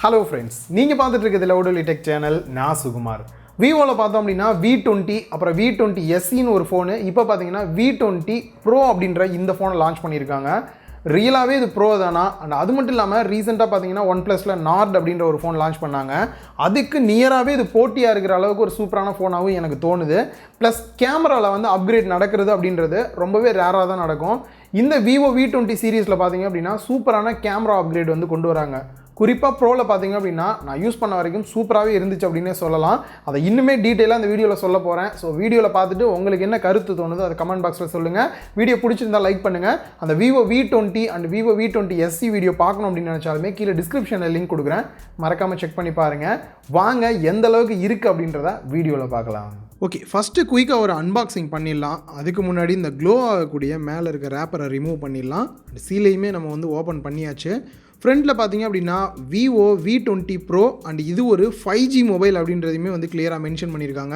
Hello friends, நீங்க பார்த்துட்டு இருக்கிறது லவுடலி டெக் சேனல். நான் சுகுமார். Vivoல பார்த்தோம் அப்படின்னா V20 அப்புறம் V20 SEன்னு ஒரு ஃபோன். இப்போ பாத்தீங்கன்னா V20 Pro அப்படின்ற இந்த ஃபோனை லான்ச் பண்ணியிருக்காங்க. ரியலாவே இது ப்ரோ தானா? அண்ட் அது மட்டும் இல்லாமல் ரீசெண்டாக பார்த்தீங்கன்னா OnePlusல நார்ட் அப்படின்ற ஒரு ஃபோன் லான்ச் பண்ணாங்க. அதுக்கு நியராகவே இது போட்டியாக இருக்கிற அளவுக்கு ஒரு சூப்பரான ஃபோனாகவும் எனக்கு தோணுது. ப்ளஸ் கேமராவில் வந்து அப்கிரேட் நடக்கிறது அப்படின்றது ரொம்பவே ரேராக தான் நடக்கும். இந்த Vivo V20 சீரீஸில் பார்த்தீங்க அப்படின்னா சூப்பரான கேமரா அப்கிரேட் வந்து கொண்டு வராங்க. குறிப்பாக ப்ரோவில் பார்த்தீங்க அப்படின்னா நான் யூஸ் பண்ண வரைக்கும் சூப்பராகவே இருந்துச்சு அப்படின்னே சொல்லலாம். அதை இன்னுமே டீட்டெயிலாக அந்த வீடியோவில் சொல்ல போகிறேன். ஸோ வீடியோவில் பார்த்துட்டு உங்களுக்கு என்ன கருத்து தோணுதோ அதை கமெண்ட் பாக்ஸில் சொல்லுங்கள். வீடியோ பிடிச்சிருந்தால் லைக் பண்ணுங்கள். அந்த Vivo V20 and Vivo V20 SE video பார்க்கணும் அப்படின்னு நினச்சாலுமே கீழே டிஸ்கிரிப்ஷனில் லிங்க் கொடுக்குறேன், மறக்காமல் செக் பண்ணி பாருங்கள். வாங்க எந்த அளவுக்கு இருக்குது அப்படின்றத வீடியோவில் பார்க்கலாம். ஓகே, ஃபஸ்ட்டு குயிக்காக ஒரு அன்பாக்சிங் பண்ணிடலாம். அதுக்கு முன்னாடி இந்த க்ளோ ஆகக்கூடிய மேலே இருக்க ரேப்பரை ரிமூவ் பண்ணிடலாம். சீலையுமே நம்ம வந்து ஓப்பன் பண்ணியாச்சு. ஃப்ரண்ட்டில் பார்த்தீங்க அப்படின்னா Vivo V20 Pro அண்ட் இது ஒரு 5G மொபைல் அப்படின்றதையுமே வந்து கிளியராக மென்ஷன் பண்ணியிருக்காங்க.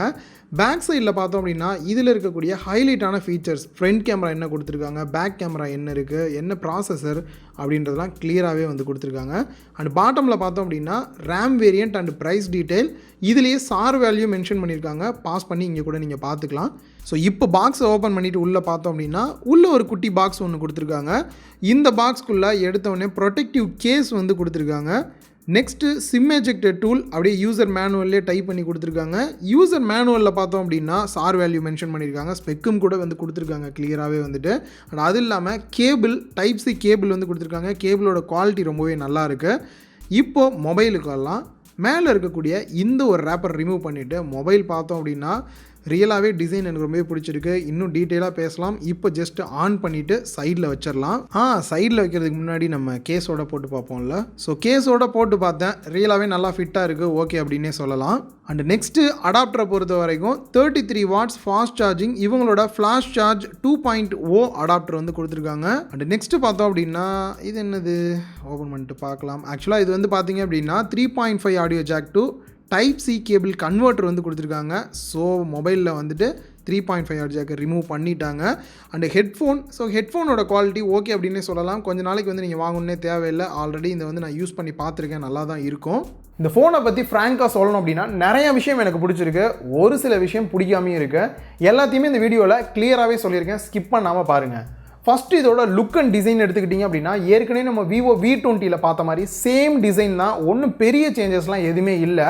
பேக் சைடில் பார்த்தோம் அப்படின்னா இதில் இருக்கக்கூடிய ஹைலைட்டான ஃபீச்சர்ஸ், ஃப்ரண்ட் கேமரா என்ன கொடுத்துருக்காங்க, பேக் கேமரா என்ன இருக்குது, என்ன ப்ராசஸர் அப்படின்றதெல்லாம் கிளியராகவே வந்து கொடுத்துருக்காங்க. அண்ட் பாட்டமில் பார்த்தோம் அப்படின்னா RAM variant and price detail இதுலேயே சார் வேல்யூ மென்ஷன் பண்ணியிருக்காங்க. பாஸ் பண்ணி இங்கே கூட நீங்கள் பார்த்துக்கலாம். ஸோ இப்போ பாக்ஸை ஓப்பன் பண்ணிவிட்டு உள்ளே பார்த்தோம் அப்படின்னா உள்ளே ஒரு குட்டி பாக்ஸ் ஒன்று கொடுத்துருக்காங்க. இந்த பாக்ஸ்க்குள்ளே எடுத்தோடனே ப்ரொடெக்டிவ் கேஸ் வந்து கொடுத்துருக்காங்க. நெக்ஸ்ட்டு சிம் எஜெக்டர் டூல் அப்படியே யூசர் மேனுவல்லே டைப் பண்ணி கொடுத்துருக்காங்க. யூசர் மேனுவலில் பார்த்தோம் அப்படின்னா சார் வேல்யூ மென்ஷன் பண்ணியிருக்காங்க. ஸ்பெக்கும் கூட வந்து கொடுத்துருக்காங்க கிளியராகவே வந்துட்டு. அண்ட் அது இல்லாமல் கேபிள் டைப் சி கேபிள் வந்து கொடுத்துருக்காங்க. கேபிளோட குவாலிட்டி ரொம்பவே நல்லா இருக்குது. இப்போது மொபைலுக்கெல்லாம் மேலே இருக்கக்கூடிய இந்த ஒரு ரேப்பர் ரிமூவ் பண்ணிவிட்டு மொபைல் பார்த்தோம் அப்படின்னா ரியலாகவே டிசைன் எனக்கு ரொம்பவே பிடிச்சிருக்கு. இன்னும் டீட்டெயிலாக பேசலாம். இப்போ ஜஸ்ட் ஆன் பண்ணிவிட்டு சைடில் வச்சிடலாம். சைடில் வைக்கிறதுக்கு முன்னாடி நம்ம கேஸோட போட்டு பார்ப்போம்ல. ஸோ கேஸோட போட்டு பார்த்தேன், ரியலாகவே நல்லா ஃபிட்டாக இருக்குது, ஓகே அப்படின்னே சொல்லலாம். அண்ட் நெக்ஸ்ட்டு அடாப்டரை பொறுத்த வரைக்கும் 33 வாட்ஸ் ஃபாஸ்ட் சார்ஜிங், இவங்களோட ஃப்ளாஷ் சார்ஜ் 2.0 அடாப்டர் வந்து கொடுத்துருக்காங்க. அண்ட் நெக்ஸ்ட்டு பார்த்தோம் அப்படின்னா இது என்னது, ஓப்பன் பண்ணிட்டு பார்க்கலாம். ஆக்சுவலாக இது வந்து பார்த்தீங்க அப்படின்னா 3.5 audio jack to type C cable converter வந்து கொடுத்துருக்காங்க. ஸோ மொபைலில் வந்துட்டு 3.5 ஆடியோ ஜாக்கை ரிமூவ் பண்ணிட்டாங்க. அண்டு ஹெட்ஃபோன், ஸோ ஹெட்ஃபோனோட குவாலிட்டி ஓகே அப்படின்னே சொல்லலாம். கொஞ்ச நாளைக்கு வந்து நீங்கள் வாங்கணுன்னே தேவையில்லை. ஆல்ரெடி இந்த வந்து நான் யூஸ் பண்ணி பார்த்துருக்கேன், நல்லா தான் இருக்கும். இந்த ஃபோனை பற்றி ஃப்ராங்காக சொல்லணும் அப்படின்னா நிறைய விஷயம் எனக்கு பிடிச்சிருக்கு, ஒரு சில விஷயம் பிடிக்காமையும் இருக்குது. எல்லாத்தையுமே இந்த வீடியோவில் கிளியராகவே சொல்லியிருக்கேன், ஸ்கிப் பண்ணாமல் பாருங்கள். ஃபஸ்ட்டு இதோட லுக் அண்ட் டிசைன் எடுத்துக்கிட்டிங்க அப்படின்னா ஏற்கனவே நம்ம Vivo V20யில் பார்த்த மாதிரி சேம் டிசைன் தான், ஒன்றும் பெரிய சேஞ்சஸ்லாம் எதுவுமே இல்லை.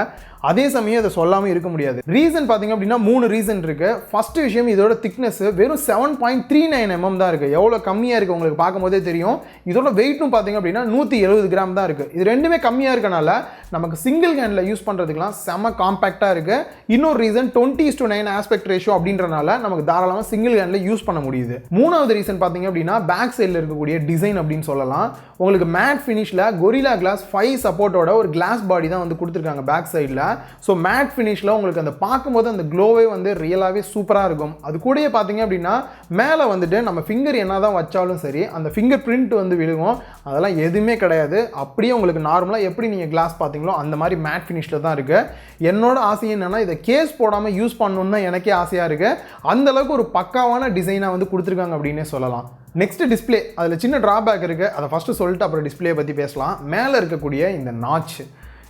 அதே சமயம் அதை சொல்லாமல் இருக்க முடியாது. ரீசன் பார்த்தீங்க அப்படின்னா 3 ரீசன் இருக்குது. ஃபஸ்ட்டு விஷயம், இதோட திக்னஸ் வெறும் 7.39 mm தான் இருக்குது. எவ்வளோ கம்மியாக இருக்குது உங்களுக்கு பார்க்கும்போதே தெரியும். இதோட வெயிட்டும் பார்த்தீங்க அப்படின்னா 170 கிராம் தான் இருக்குது. இது ரெண்டுமே கம்மியாக இருக்கனால நமக்கு சிங்கிள் ஹேண்டில் யூஸ் பண்ணுறதுக்குலாம் செம்ம காம்பேக்டாக இருக்குது. இன்னொரு ரீசன் 20:9 ஆஸ்பெக்ட் ரேஷியோ அப்படின்றனால நமக்கு தாராளமாக சிங்கிள் ஹேண்டில் யூஸ் பண்ண முடியுது. மூணாவது ரீசன் பார்த்தீங்க அப்படின்னா பேக் சைடில் இருக்கக்கூடிய டிசைன் அப்படின்னு சொல்லலாம். உங்களுக்கு மேட் ஃபினிஷில் Gorilla Glass 5 சப்போர்ட்டோட ஒரு கிளாஸ் பாடி தான் வந்து கொடுத்துருக்காங்க பேக் சைடில். ஸோ மேட் ஃபினிஷில் உங்களுக்கு அந்த பார்க்கும்போது அந்த க்ளோவே வந்து ரியலாகவே சூப்பராக இருக்கும். அது கூடயே பார்த்தீங்க அப்படின்னா மேலே வந்துட்டு நம்ம ஃபிங்கர் என்ன தான் வச்சாலும் சரி அந்த ஃபிங்கர் பிரிண்ட் வந்து விழுகும், அதெல்லாம் எதுவுமே கிடையாது. அப்படியே உங்களுக்கு நார்மலாக எப்படி நீங்கள் கிளாஸ் பார்த்தீங்களோ அந்த மாதிரி மேட் ஃபினிஷில் தான் இருக்குது. என்னோட ஆசை என்னென்னா இதை கேஸ் போடாமல் யூஸ் பண்ணணுன்னு தான் எனக்கே ஆசையாக இருக்குது. அந்தளவுக்கு ஒரு பக்காவான டிசைனாக வந்து கொடுத்துருக்காங்க அப்படின்னே சொல்லலாம். நெக்ஸ்ட் டிஸ்பிளே, அதில் சின்ன ட்ராபேக் இருக்குது, அதை ஃபஸ்ட்டு சொல்லிட்டு அப்புறம் டிஸ்பிளே பற்றி பேசலாம். மேலே இருக்கக்கூடிய இந்த நாட்ச்,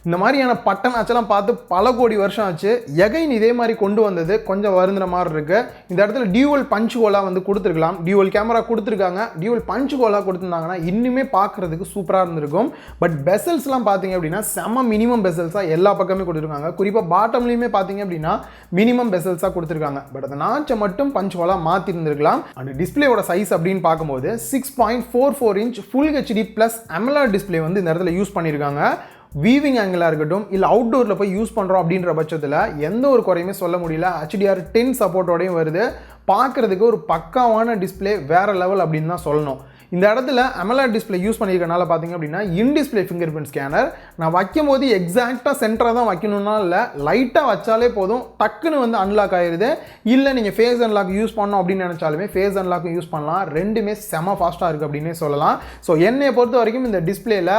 இந்த மாதிரியான பட்டன் ஆச்செல்லாம் பார்த்து பல கோடி வருஷம் ஆச்சு. எகைன் இதே மாதிரி கொண்டு வந்தது கொஞ்சம் வருந்துற மாதிரி இருக்குது. இந்த இடத்துல டியூவல் பஞ்ச் ஹோலாக வந்து கொடுத்துருக்கலாம். டியூவல் கேமரா கொடுத்துருக்காங்க, டியூவல் பஞ்ச் ஹோலாக கொடுத்துருந்தாங்கன்னா இன்னுமே பார்க்குறதுக்கு சூப்பராக இருந்திருக்கும். பட் பெசல்ஸ்லாம் பார்த்தீங்க அப்படின்னா செம்ம மினிமம் பெசல்ஸாக எல்லா பக்கமே கொடுத்துருக்காங்க. குறிப்பாக பாட்டம்லேயுமே பார்த்தீங்க அப்படின்னா மினிமம் பெசல்ஸாக கொடுத்துருக்காங்க. பட் அந்த நாச்சை மட்டும் பஞ்ச் ஹோலாக மாற்றிருந்துருக்கலாம். அந்த டிஸ்பிளேயோட சைஸ் அப்படின்னு பார்க்கும்போது 6.44 inch full HD plus AMOLED display வந்து இந்த இடத்துல யூஸ் பண்ணியிருக்காங்க. வீவிங் ஆங்கிளாக இருக்கட்டும் இல்லை அவுட்டோரில் போய் யூஸ் பண்ணுறோம் அப்படின்ற பட்சத்தில் எந்த ஒரு குறையுமே சொல்ல முடியல. HDR10 சப்போர்ட்டோடையும் வருது. பார்க்குறதுக்கு ஒரு பக்காவான டிஸ்பிளே, வேறு லெவல் அப்படின்னு தான் சொல்லணும். இந்த இடத்துல AMOLED டிஸ்பிளே யூஸ் பண்ணியிருக்கனால பார்த்தீங்க அப்படின்னா in display finger print scanner நான் வைக்கும் போது எக்ஸாக்டாக சென்டராக தான் வைக்கணும்னா இல்லை, லைட்டாக வச்சாலே போதும் டக்குன்னு வந்து அன்லாக் ஆயிடுது. இல்லை நீங்கள் ஃபேஸ் அன்லாக் யூஸ் பண்ணோம் அப்படின்னு நினச்சாலுமே ஃபேஸ் அன்லாக்கும் யூஸ் பண்ணலாம். ரெண்டுமே செம ஃபாஸ்ட்டாக இருக்குது அப்படின்னே சொல்லலாம். ஸோ என்னை பொறுத்த வரைக்கும் இந்த டிஸ்பிளேயில்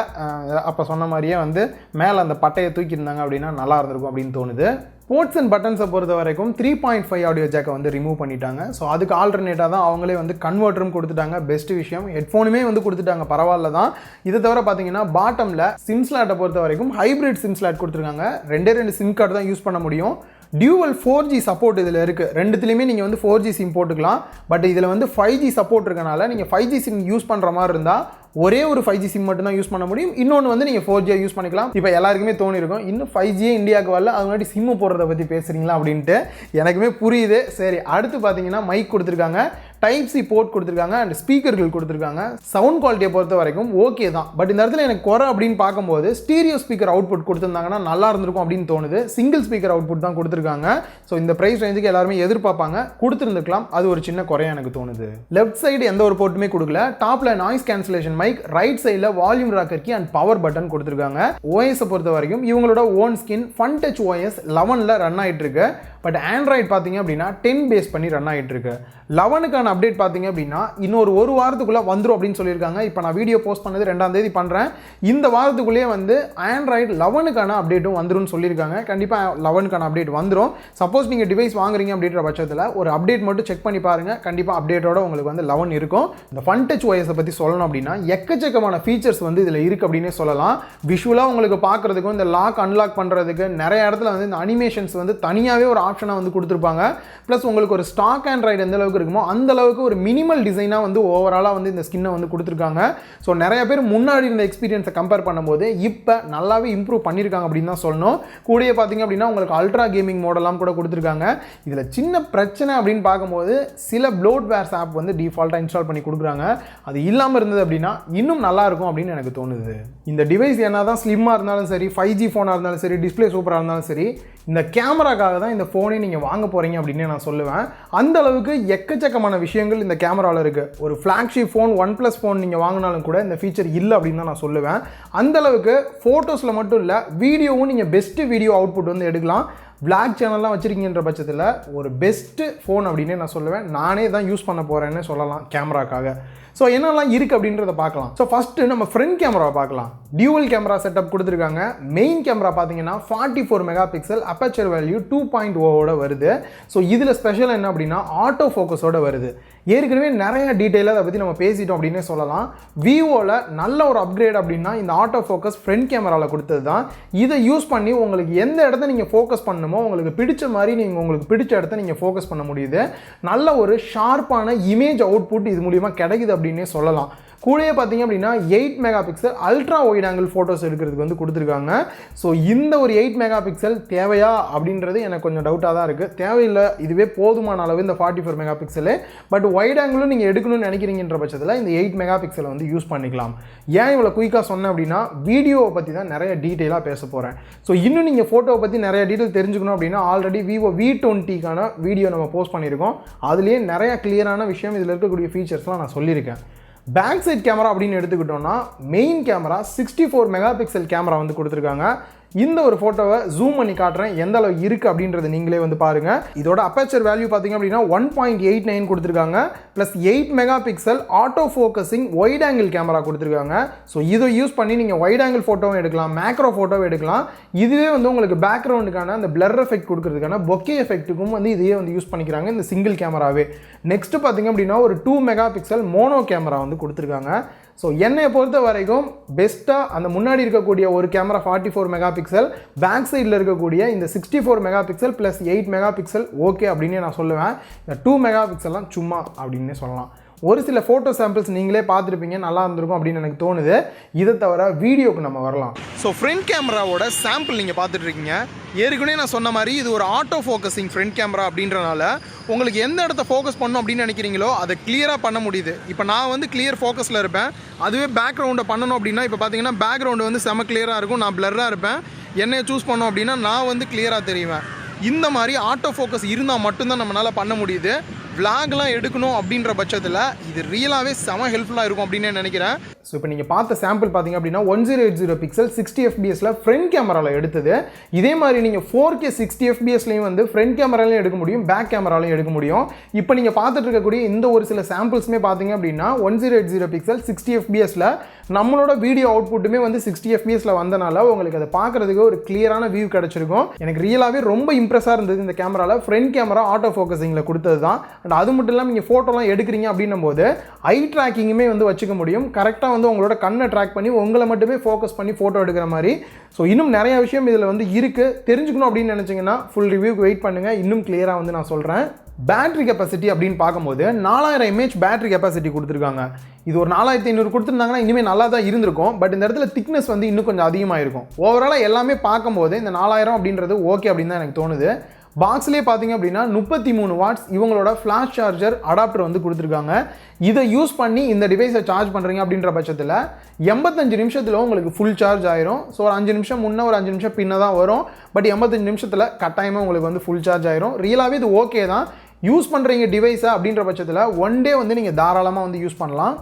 அப்போ சொன்ன மாதிரியே வந்து மேலே அந்த பட்டையை தூக்கியிருந்தாங்க அப்படின்னா நல்லா இருந்திருக்கும் அப்படின்னு தோணுது. போர்ட்ஸ் அண்ட் பட்டன்ஸை பொறுத்த வரைக்கும் 3.5 ஆடியோ ஜாக்கை வந்து ரிமூவ் பண்ணிட்டாங்க. ஸோ அதுக்கு ஆல்டர்னேட்டாக தான் அவங்களே வந்து கன்வெர்ட்டரும் கொடுத்துட்டாங்க. பெஸ்ட் விஷயம். ஹெட்ஃபோனுமே வந்து கொடுத்துட்டாங்க, பரவாயில்ல தான். இதை தவிர பார்த்தீங்கன்னா பாட்டமில் சிம் ஸ்லாட்டை பொறுத்த வரைக்கும் ஹைப்ரிட் சிம் ஸ்லாட் கொடுத்துருக்காங்க. 2 சிம் கார்டு தான் யூஸ் பண்ண முடியும். டியூவல் 4G சப்போர்ட் இதில் இருக்குது. ரெண்டுத்துலேயுமே நீங்கள் வந்து 4G சிம் போட்டுக்கலாம். பட் இதில் வந்து 5G சப்போர்ட் இருக்கனால நீங்கள் 5G சிம் யூஸ் பண்ணுற மாதிரி இருந்தால் ஒரே ஒரு 5G சிம் மட்டும் தான் யூஸ் பண்ண முடியும். இன்னொன்று வந்து நீங்கள் 4G யூஸ் பண்ணிக்கலாம். இப்போ எல்லாருக்குமே தோணிருக்கும், இன்னும் 5G இந்தியாவுக்கு வரல, அது முன்னாடி சிம்மு போடுறத பற்றி பேசுகிறீங்களா அப்படின்ட்டு. எனக்குமே புரியுது. சரி, அடுத்து பார்த்தீங்கன்னா மைக் கொடுத்துருக்காங்க, டைப் சி போர்ட் கொடுத்துருக்காங்க, அண்ட் ஸ்பீக்கர்கள் கொடுத்துருக்காங்க. சவுண்ட் குவாலிட்டியை பொறுத்த வரைக்கும் ஓகே தான். பட் இந்த இடத்துல எனக்கு குறை அப்படின்னு பார்க்கும்போது ஸ்டீரியோ ஸ்பீக்கர் அவுட்புட் கொடுத்துருந்தாங்கன்னா நல்லா இருந்திருக்கும் அப்படின்னு தோணுது. சிங்கிள் ஸ்பீக்கர் அவுட்புட் தான் கொடுத்துருக்காங்க. ஸோ இந்த ப்ரைஸ் ரேஞ்சுக்கு எல்லாருமே எதிர்பார்ப்பாங்க, கொடுத்துருந்துக்கலாம். அது ஒரு சின்ன குறையா எனக்கு தோணுது. லெஃப்ட் சைடு எந்த ஒரு போர்ட்டுமே கொடுக்கல. டாப்ல நாய்ஸ் கேன்சலேஷன் மைக், ரைட் சைடில் volume rocker key and power button கொடுத்துருக்காங்க. ஓஎஸை பொறுத்த வரைக்கும் இவங்களோட own skin fun touch OS 11ல் ரன் ஆகிட்டு இருக்கு. பட் ஆண்ட்ராய்டு பார்த்தீங்க அப்படின்னா 10 பேஸ் பண்ணி ரன் ஆகிட்டு இருக்கு. 11க்கான அப்டேட் பார்த்தீங்க அப்படின்னா இன்னொரு ஒரு வாரத்துக்குள்ளே வந்துடும் அப்படின்னு சொல்லியிருக்காங்க. இப்போ நான் வீடியோ போஸ்ட் பண்ணது 2ஆம் தேதி பண்ணுறேன். இந்த வாரத்துக்குள்ளேயே வந்து ஆண்ட்ராய்டு 11க்கான அப்டேட்டும் வந்துடும் சொல்லியிருக்காங்க. கண்டிப்பாக 11க்கான அப்டேட் வந்துடும். சப்போஸ் நீங்கள் டிவைஸ் வாங்குறீங்க அப்படின்ற பட்சத்தில் ஒரு அப்டேட் மட்டும் செக் பண்ணி பாருங்கள். கண்டிப்பாக அப்டேட்டோட உங்களுக்கு வந்து 11 இருக்கும். இந்த ஃபன் டச் ஓஎஸை பற்றி சொல்லணும் அப்படின்னா எக்கச்சக்கமான ஃபீச்சர்ஸ் வந்து இதில் இருக்குது அப்படின்னே சொல்லலாம். விஷுவலாக உங்களுக்கு பார்க்குறதுக்கும் இந்த லாக் அன்லாக் பண்ணுறதுக்கு நிறைய இடத்துல வந்து இந்த அனிமேஷன்ஸ் வந்து தனியாகவே ஒரு ஆப்ஷனாக வந்து கொடுத்துருப்பாங்க. ப்ளஸ் உங்களுக்கு ஒரு ஸ்டாக் ஆண்ட்ராய்டு எந்த அளவுக்கு இருக்குமோ அந்த அளவுக்கு ஒரு மினிமல் டிசைனாக வந்து ஓவராலாக வந்து இந்த ஸ்கின்னை வந்து கொடுத்துருக்காங்க. ஸோ நிறைய பேர் முன்னாடி இருந்த எக்ஸ்பீரியன்ஸை கம்பேர் பண்ணும்போது இப்போ நல்லாவே இம்ப்ரூவ் பண்ணியிருக்காங்க அப்படின்னு தான் சொல்லணும். கூடயே பார்த்தீங்க அப்படின்னா உங்களுக்கு அல்ட்ரா கேமிங் மோடெல்லாம் கூட கொடுத்துருக்காங்க. இதில் சின்ன பிரச்சனை அப்படின்னு பார்க்கும்போது சில ப்ளோட்வேர்ஸ் ஆப் வந்து டிஃபால்ட்டாக இன்ஸ்டால் பண்ணி கொடுக்குறாங்க. அது இல்லாமல் இருந்தது அப்படின்னா இன்னும் நல்லா இருக்கும் அப்படின்னு எனக்கு தோணுது. இந்த டிவைஸ் என்ன தான் ஸ்லிம்மாக இருந்தாலும் சரி, 5G ஃபோனாக இருந்தாலும் சரி, டிஸ்பிளே சூப்பராக இருந்தாலும் சரி, இந்த கேமராக்காக தான் இந்த ஃபோனே நீங்கள் வாங்க போகிறீங்க அப்படின்னு நான் சொல்லுவேன். அந்த அளவுக்கு எக்கச்சக்கமான விஷயங்கள் இந்த கேமராவில் இருக்குது. ஒரு ஃப்ளாக்ஷிப் ஃபோன், OnePlus ஃபோன் நீங்கள் வாங்கினாலும் கூட இந்த ஃபீச்சர் இல்லை அப்படின்னு தான் நான் சொல்லுவேன். அந்த அளவுக்கு ஃபோட்டோஸில் மட்டும் இல்லை, வீடியோவும் நீங்கள் பெஸ்ட்டு வீடியோ அவுட்புட் வந்து எடுக்கலாம். பிளாக் சேனல்லாம் வச்சுருக்கீங்கன்ற பட்சத்தில் ஒரு பெஸ்ட்டு ஃபோன் அப்படின்னே நான் சொல்லுவேன். நானே தான் யூஸ் பண்ண போகிறேன்னு சொல்லலாம் கேமராக்காக. ஸோ என்னெல்லாம் இருக்குது அப்படின்றத பார்க்கலாம். ஸோ ஃபஸ்ட்டு நம்ம ஃப்ரண்ட் கேமராவை பார்க்கலாம். டியூவல் கேமரா செட்டப் கொடுத்துருக்காங்க. மெயின் கேமரா பார்த்தீங்கன்னா 44 மெகா பிக்சல், அப்பேச்சர் வேல்யூ 2.0 வருது. ஸோ இதில் ஸ்பெஷல் என்ன அப்படின்னா ஆட்டோ ஃபோக்கஸோட வருது. ஏற்கனவே நிறைய டீட்டெயிலாக அதை பற்றி நம்ம பேசிட்டோம் அப்படின்னே சொல்லலாம். விவோவில் நல்ல ஒரு அப்கிரேட் அப்படின்னா இந்த ஆட்டோ ஃபோக்கஸ் ஃப்ரண்ட் கேமராவில் கொடுத்தது தான். இதை யூஸ் பண்ணி உங்களுக்கு எந்த இடத்த நீங்கள் ஃபோக்கஸ் பண்ணணுமோ உங்களுக்கு பிடிச்ச மாதிரி நீங்கள் உங்களுக்கு பிடிச்ச இடத்த நீங்கள் ஃபோக்கஸ் பண்ண முடியுது. நல்ல ஒரு ஷார்ப்பான இமேஜ் அவுட்புட் இது மூலிமா கிடைக்குது அப்படின்னே சொல்லலாம். கூடயே பார்த்தீங்க அப்படின்னா 8 mega pixel ultra white angle photos எடுக்கிறதுக்கு வந்து கொடுத்துருக்காங்க. ஸோ இந்த ஒரு 8 மெகா பிக்சல் தேவையா அப்படின்றது எனக்கு கொஞ்சம் டவுட்டாக தான் இருக்குது. தேவையில்லை, இதுவே போதுமான அளவு இந்த 44 மெகா பிக்சலு. பட் ஒயிட் ஆங்கிளும் நீங்கள் எடுக்கணும்னு நினைக்கிறீங்கன்ற பட்சத்தில் இந்த 8 மெகா பிக்சலை வந்து யூஸ் பண்ணிக்கலாம். ஏன் இவ்வளோ குயிக்காக சொன்னேன் அப்படின்னா வீடியோவை பற்றி தான் நிறைய டீட்டெயிலாக பேச போகிறேன். ஸோ இன்னும் நீங்கள் ஃபோட்டோவை பற்றி நிறைய டீட்டெயில் தெரிஞ்சுக்கணும் அப்படின்னா ஆல்ரெடி Vivo V20க்கான வீடியோ நம்ம போஸ்ட் பண்ணியிருக்கோம். அதுலேயே நிறைய கிளியரான விஷயம் இதில் இருக்கக்கூடிய ஃபீச்சர்ஸ்லாம் நான் சொல்லியிருக்கேன். பேக் சைட் கேமரா அப்படின்னு எடுத்துக்கிட்டோம்னா main camera 64 mega pixel camera வந்து கொடுத்துருக்காங்க. இந்த ஒரு ஃபோட்டோவை ஜூம் பண்ணி காட்டுறேன் எந்த அளவு இருக்குது அப்படின்றத நீங்களே வந்து பாருங்கள். இதோட அப்பேச்சர் வேல்யூ பார்த்தீங்க அப்படின்னா 1.89 கொடுத்துருக்காங்க. Plus 8 mega pixel auto focusing white angle camera கொடுத்துருக்காங்க. ஸோ இதை யூஸ் பண்ணி நீங்கள் ஒயிட் ஆங்கிள் ஃபோட்டோவும் எடுக்கலாம், மேக்ரோ ஃபோட்டோவும் எடுக்கலாம். இதுவே வந்து உங்களுக்கு பேக்ரவுண்டுக்கான அந்த பிளர் எஃபெக்ட் கொடுக்கறதுக்கான பொக்கே எஃபெக்ட்டுக்கும் வந்து இதையே வந்து யூஸ் பண்ணிக்கிறாங்க இந்த சிங்கிள் கேமராவே. நெக்ஸ்ட் பார்த்தீங்க அப்படின்னா ஒரு 2 மெகா பிக்சல் மோனோ கேமரா வந்து கொடுத்துருக்காங்க. ஸோ என்னை பொறுத்த வரைக்கும் பெஸ்ட்டாக அந்த முன்னாடி இருக்கக்கூடிய ஒரு கேமரா 44 மெகா பிக்சல், பேக் சைடில் இருக்கக்கூடிய இந்த 64 mega pixel plus 8 mega pixel okay அப்படின்னே நான் சொல்லுவேன். இந்த 2 மெகா பிக்சல்லாம் சும்மா அப்படின்னே சொல்லலாம். ஒரு சில ஃபோட்டோ சாம்பிள்ஸ் நீங்களே பார்த்துருப்பீங்க, நல்லா இருந்திருக்கும் அப்படின்னு எனக்கு தோணுது. இதை தவிர வீடியோக்கு நம்ம வரலாம். ஸோ ஃப்ரண்ட் கேமராவோட சாம்பிள் நீங்கள் பார்த்துட்ருக்கீங்க. ஏற்கனவே நான் சொன்ன மாதிரி இது ஒரு ஆட்டோ ஃபோக்கஸிங் ஃப்ரண்ட் கேமரா அப்படின்றனால உங்களுக்கு எந்த இடத்த ஃபோக்கஸ் பண்ணணும் அப்படின்னு நினைக்கிறீங்களோ அதை கிளியராக பண்ண முடியுது. இப்போ நான் வந்து கிளியர் ஃபோக்கஸில் இருப்பேன். அதுவே பேக்ரவுண்டை பண்ணணும் அப்படின்னா இப்போ பார்த்தீங்கன்னா பேக்ரவுண்டு வந்து செம கிளியராக இருக்கும், நான் பிளராக இருப்பேன். என்னையை சூஸ் பண்ணோம் அப்படின்னா நான் வந்து கிளியராக தெரியுவேன். இந்த மாதிரி ஆட்டோ ஃபோக்கஸ் இருந்தால் மட்டும்தான் நம்மளால் பண்ண முடியுது. விளாக்லாம் எடுக்கணும் அப்படின்ற பட்சத்தில் இது ரியலாகவே செம ஹெல்ப்ஃபுல்லாக இருக்கும் அப்படின்னு நினைக்கிறேன். ஸோ இப்போ நீங்கள் பார்த்த சாம்பிள் பார்த்தீங்க அப்படின்னா 1080 பிக்சல் 60 fps ஃப்ரண்ட் கேமராவில் எடுத்தது. இதே மாதிரி நீங்கள் 4K 60 fps வந்து ஃப்ரண்ட் கேமராலையும் எடுக்க முடியும், பேக் கேமராலையும் எடுக்க முடியும். இப்போ நீங்கள் பார்த்துட்டு இருக்கக்கூடிய இந்த ஒரு சில சாம்பிள்ஸுமே பார்த்தீங்க அப்படின்னா 1080 பிக்சல் 60 fps நம்மளோட வீடியோ அவுட்புட்டுமே வந்து 60 fps வந்தனால உங்களுக்கு அதை பார்க்குறதுக்கு ஒரு கிளியரான வியூ கிடச்சிருக்கும். எனக்கு ரியலாகவே ரொம்ப இம்ப்ரெஸ்ஸாக இருந்தது இந்த கேமராவில். ஃப்ரண்ட் கேமரா ஆட்டோ ஃபோக்கஸிங்கில் கொடுத்தது தான். அண்ட் அது மட்டும் இல்லாமல் நீங்கள் ஃபோட்டோலாம் எடுக்கிறீங்க அப்படின்னும் போது ஐ ட்ராக்கிங்குமே வந்து வச்சுக்க முடியும். கரெக்டாக வந்து உங்களோட கண்ணை ட்ராக் பண்ணி உங்களை மட்டுமே ஃபோக்கஸ் பண்ணி ஃபோட்டோ எடுக்கிற மாதிரி. ஸோ இன்னும் நிறைய விஷயம் இதில் வந்து இருக்குது. தெரிஞ்சுக்கணும் அப்படின்னு நினச்சிங்கன்னா ஃபுல் ரிவ்யூக்கு வெயிட் பண்ணுங்கள். இன்னும் கிளியராக வந்து நான் சொல்கிறேன். பேட்டரி கெப்பாசிட்டி அப்படின்னு பார்க்கும்போது 4000 mAh பேட்டரி கெப்பாசிட்டி கொடுத்துருக்காங்க. இது ஒரு 4500 கொடுத்துருந்தாங்கன்னா இனிமேல் நல்லா தான் இருந்திருக்கும். பட் இந்த இடத்துல திக்னஸ் வந்து இன்னும் கொஞ்சம் அதிகமாக இருக்கும். ஓவராலாக எல்லாமே பார்க்கும்போது இந்த 4000 அப்படின்றது ஓகே அப்படின்னு தான் எனக்கு தோணுது. பாக்ஸ்லேயே பார்த்தீங்க அப்படின்னா 33 வாட்ஸ் இவங்களோட ஃப்ளாஷ் சார்ஜர் அடாப்டர் வந்து கொடுத்துருக்காங்க. இதை யூஸ் பண்ணி இந்த டிவைஸை சார்ஜ் பண்ணுறீங்க அப்படின்ற பட்சத்தில் 85 நிமிஷத்தில் உங்களுக்கு ஃபுல் சார்ஜ் ஆயிரும். ஸோ ஒரு 5 நிமிஷம் முன்னே ஒரு 5 நிமிஷம் பின்ன தான் வரும். பட் 85 நிமிஷத்தில் கட்டாயமாக உங்களுக்கு வந்து ஃபுல் சார்ஜ் ஆயிரும். ரியலாகவே இது ஓகே தான். யூஸ் பண்ணுறீங்க டிவைஸை அப்படின்ற பட்சத்தில் ஒன் டே வந்து நீங்கள் தாராளமாக வந்து யூஸ் பண்ணலாம்.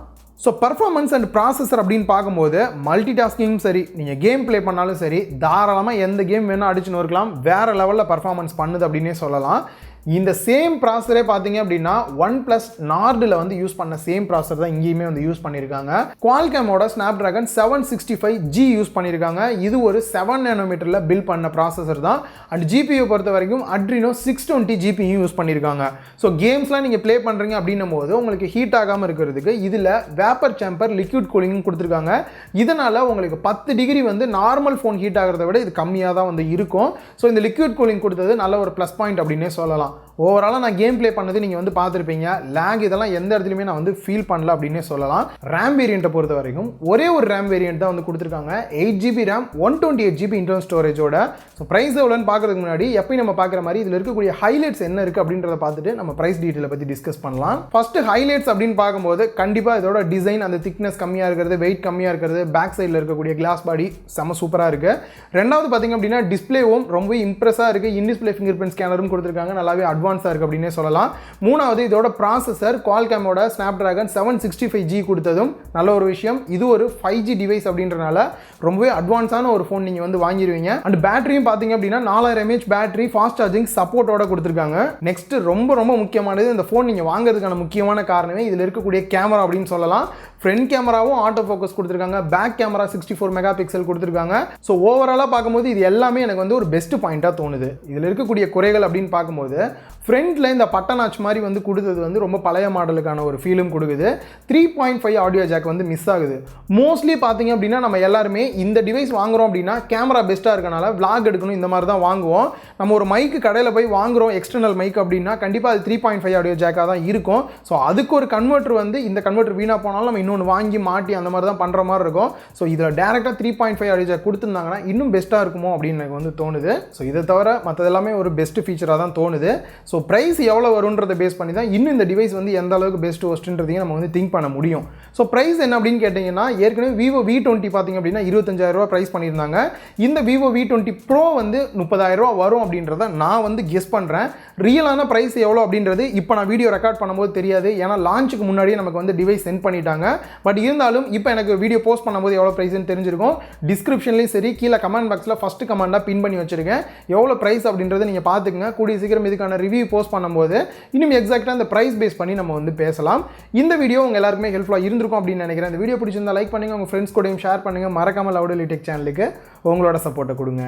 ஸோ பர்ஃபார்மன்ஸ் அண்ட் ப்ராசஸர் அப்படின்னு பார்க்கும்போது மல்டி டாஸ்கிங்கும் சரி, நீங்கள் கேம் ப்ளே பண்ணாலும் சரி, தாராளமாக எந்த கேம் வேணால் அடிச்சுன்னு இருக்கலாம். வேறு லெவலில் பர்ஃபார்மன்ஸ் பண்ணுது அப்படின்னே சொல்லலாம். இந்த சேம் ப்ராசஸரே பார்த்தீங்க அப்படின்னா OnePlus நார்டில் வந்து யூஸ் பண்ண சேம் ப்ராசஸர் தான் இங்கேயுமே வந்து யூஸ் பண்ணியிருக்காங்க. குவால்காமோட ஸ்னாப்டிராகன் 765G யூஸ் பண்ணியிருக்காங்க. இது ஒரு 7 nanometerல பில்ட் பண்ண ப்ராசஸர் தான். அண்ட் ஜிபியூ பொறுத்த வரைக்கும் Adreno 620 GPU யூஸ் பண்ணியிருக்காங்க. ஸோ கேம்ஸ்லாம் நீங்கள் ப்ளே பண்ணுறீங்க அப்படின்னும் போது உங்களுக்கு ஹீட் ஆகாமல் இருக்கிறதுக்கு இதில் வேப்பர் சேம்பர் லிக்விட் கூலிங் கொடுத்துருக்காங்க. இதனால் உங்களுக்கு 10 டிகிரி வந்து நார்மல் ஃபோன் ஹீட் ஆகிறத விட இது கம்மியாக தான் வந்து இருக்கும். ஸோ இந்த லிக்விட் கூலிங் கொடுத்தது நல்ல ஒரு ப்ளஸ் பாயிண்ட் அப்படின்னே சொல்லலாம். ஓவராலாக நான் கேம் ப்ளே பண்ணது நீங்கள் வந்து பார்த்துருப்பீங்க. லேக் இதெல்லாம் எந்த இடத்துலையுமே நான் வந்து ஃபீல் பண்ணல அப்படின்னே சொல்லலாம். ரேம் வேரியண்ட்டை பொறுத்த வரைக்கும் ஒரே ஒரு ரேம் வேரியண்ட் தான் வந்து கொடுத்துருக்காங்க. 8GB ரேம் 128GB இன்டர்னல் ஸ்டோரேஜோட. ஸோ ப்ரைஸ் எவ்வளோன்னு பார்க்குறதுக்கு முன்னாடி எப்பயும் நம்ம பார்க்குற மாதிரி இதில் இருக்கக்கூடிய ஹைலைட்ஸ் என்ன இருக்குது அப்படின்றத பார்த்துட்டு நம்ம ப்ரைஸ் டீட்டெயிலை பற்றி டிஸ்கஸ் பண்ணலாம். ஃபஸ்ட்டு ஹைலைட்ஸ் அப்படின்னு பார்க்கும்போது கண்டிப்பாக இதோட டிசைன், அந்த திக்னஸ் கம்மியாக இருக்கிறது, வெயிட் கம்மியாக இருக்கிறது, பேக் சைடில் இருக்கக்கூடிய கிளாஸ் பாடி செம சூப்பராக இருக்குது. ரெண்டாவது பார்த்தீங்க அப்படின்னா டிஸ்பிளேவும் ரொம்ப இம்ப்ரெஸ்ஸாக இருக்குது. இன் டிஸ்பிளே ஃபிங்கர் பிரிண்ட் ஸ்கேனரும் கொடுத்துருக்காங்க. நல்லாவே அட்வான்ஸாக இருக்குது அப்படின்னே சொல்லலாம். மூணாவது இதோட ப்ராசஸர் குவால்காமோட ஸ்னாப்டிராகன் 765G கொடுத்ததும் நல்ல ஒரு விஷயம். இது ஒரு 5G டிவைஸ் அப்படின்றனால ரொம்பவே அட்வான்ஸான ஒரு ஃபோன் நீங்கள் வந்து வாங்கிடுவீங்க. அண்ட் பேட்டரியும் பார்த்தீங்க அப்படின்னா 4000 mAh பேட்டரி ஃபாஸ்ட் சார்ஜிங் சப்போர்ட்டோட கொடுத்துருக்காங்க. நெக்ஸ்ட் ரொம்ப ரொம்ப முக்கியமானது, இந்த ஃபோன் நீங்கள் வாங்குறதுக்கான முக்கியமான காரணமே இதில் இருக்கக்கூடிய கேமரா அப்படின்னு சொல்லலாம். ஃப்ரண்ட் கேமராவும் ஆட்டோ ஃபோக்கஸ் கொடுத்துருக்காங்க, பேக் கேமரா 64 மெகா பிக்சல் கொடுத்துருக்காங்க. ஸோ ஓவராலாக பார்க்கும்போது இது எல்லாமே எனக்கு வந்து ஒரு பெஸ்ட் பாயிண்ட்டாக தோணுது. இதில் இருக்கக்கூடிய குறைகள் அப்படின்னு பார்க்கும்போது ஃப்ரண்ட்டில் இந்த பட்டனாச் மாதிரி வந்து கொடுத்தது வந்து ரொம்ப பழைய மாடலுக்கான ஒரு ஃபீலும் கொடுக்குது. 3.5 ஆடியோ ஜாக் வந்து மிஸ் ஆகுது. மோஸ்ட்லி பார்த்தீங்க அப்படின்னா நம்ம எல்லாருமே இந்த டிவைஸ் வாங்குறோம் அப்படின்னா கேமரா பெஸ்ட்டாக இருக்கனால விளாக் எடுக்கணும் இந்த மாதிரி தான் வாங்குவோம். நம்ம ஒரு மைக்கு கடையில் போய் வாங்குறோம் எக்ஸ்டர்னல் மைக் அப்படின்னா கண்டிப்பாக அது 3.5 ஆடியோ ஜாக்காக தான் இருக்கும். ஸோ அதுக்கு ஒரு கன்வெர்ட்டர் வந்து இந்த கன்வெர்ட்டர் வீணாக போனாலும் நம்ம இன்னொன்று வாங்கி மாட்டி அந்த மாதிரி தான் பண்ணுற மாதிரி இருக்கும். ஸோ இதில் டேரெக்டாக 3.5 ஆடியோ ஜாக் கொடுத்துருந்தாங்கன்னா இன்னும் பெஸ்ட்டாக இருக்குமோ அப்படின்னு எனக்கு வந்து தோணுது. ஸோ இதை தவிர மற்றது எல்லாமே ஒரு பெஸ்ட் ஃபீச்சராக தான் தோணுது. ஸோ ப்ரைஸ் எவ்வளோ வரும்ன்றதை பேஸ் பண்ணி தான் இன்னும் இந்த டிவைஸ் வந்து எந்த அளவுக்கு பெஸ்ட் ஒஸ்ட்ன்றதையும் நம்ம வந்து திங்க் பண்ண முடியும். ஸோ ப்ரைஸ் என்ன அப்படின்னு கேட்டிங்கன்னா ஏற்கனவே Vivo V20 பார்த்தீங்க அப்படின்னா 25000 ரூபா ப்ரைஸ் பண்ணியிருந்தாங்க. இந்த Vivo V20 Pro வந்து 30000 ரூபா வரும் அப்படின்றத நான் வந்து கெஸ் பண்ணுறேன். ரியலான ப்ரைஸ் எவ்வளோ அப்படின்றது இப்போ நான் வீடியோ ரெக்கார்ட் பண்ணும்போது தெரியாது. ஏன்னா லான்ச்சுக்கு முன்னாடியே நமக்கு வந்து டிவைஸ் சென்ட் பண்ணிட்டாங்க. பட் இருந்தாலும் இப்போ எனக்கு வீடியோ போஸ்ட் பண்ணும்போது எவ்வளோ ப்ரைஸ்ன்னு தெரிஞ்சிருக்கும். டிஸ்கிரிப்ஷன்லேயும் சரி கீழே கமெண்ட் பாக்ஸில் ஃபஸ்ட்டு கமெண்டாக பின் பண்ணி வச்சிருக்கேன். எவ்வளோ ப்ரைஸ் அப்படின்றத நீங்கள் பார்த்துக்குங்க. கூடிய சீக்கிரம் இதுக்கான ரிவ்யூ போஸ்ட் பண்ணும்போது இன்னும் எக்ஸாக்டாக அந்த ப்ரைஸ் பேஸ் பண்ணி நம்ம வந்து பேசலாம். இந்த வீடியோ உங்கள் எல்லாருக்குமே ஹெல்ப்ஃபுல்லாக இருந்திருக்கும் அப்படின்னு நினைக்கிறேன். இந்த வீடியோ பிடிச்சிருந்தா லைக் பண்ணுங்கள், உங்கள் ஃப்ரெண்ட்ஸ் கூடயும் ஷேர் பண்ணுங்கள். மறக்காமல் லவுடலி டெக் சேனலுக்கு உங்களோட சப்போர்ட்டை கொடுங்க.